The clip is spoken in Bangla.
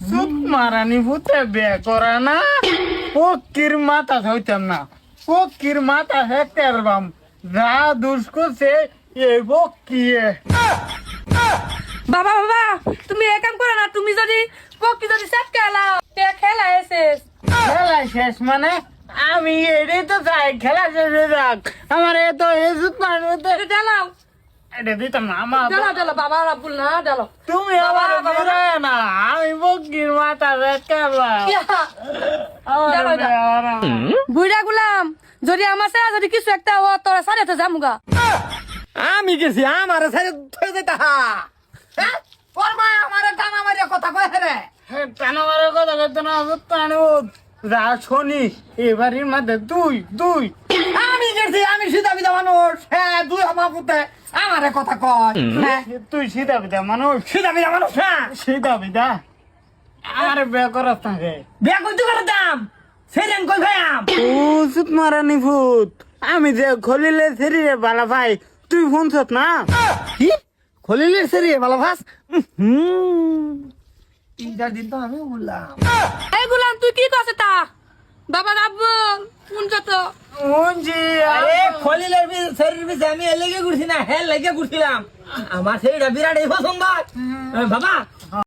সুত মারানি ভূতে বিয়ে করে না পক্ষীর মাথা হইতাম না পক্ষীর মাথা হেঁটে আলবাম যা দুষ করছে এই পক্ষিয়ে বাবা বাবা তুমি এক কাম করো না, তুমি যদি পক্ষী যদি সেট খেলাও তে খেলা শেষ। খেলা শেষ মানে আমি এটাই তো চাই খেলা শেষ হয়ে যাক আমার এত এই সুত মারানিতে ডালাও এটা দিতাম না আমার ডালাও ডালাও বাবা রাবুল না ডালাও তুমি আমার বেরোয় না আমি পক্ষীর মাথা হেঁটে আলবাম বুইড়া গুলাম যদি আমার সারা যদি কিছু একটা ও তোরা সাড়ে তো যামুগা। আমি গেছি আমার সাইড থই যেতা ওর মা আমারে টানা মারিয়া কথা কয় রে টানামারের কথা কইতো না টানো যা শনি এবারের মধ্যে দুই দুই আমি গেছি আমি সিধা বিধা মানুষ হ্যাঁ দুই আমার পুতে আমারে কথা কয় হ্যাঁ তুই সিধা বিধা মানুষ সিধা বিধা মানুষ হ্যাঁ সিধা বিধা আমার বিয়ে করার থাকে বিয়া কইতে করে দাম সেরেন কই ভাইয়াম ও সুত মারানি ভূত আমি যে খলিলে শরীরে বালা ভাই তুই শুনছত না কি খলিলের সেরি ভালো ভাস তিনটার দিন তো আমি বললাম এই গুলাম তুই কি করছ তা বাবা রাবুল কোন যত শুনছি আরে খলিলের শরীর বিছে আমি এর লেগে ঘুরছি না হেল লেগে ঘুরছিলাম আমার শরীরটা বিরাট এই পছন্দ বাবা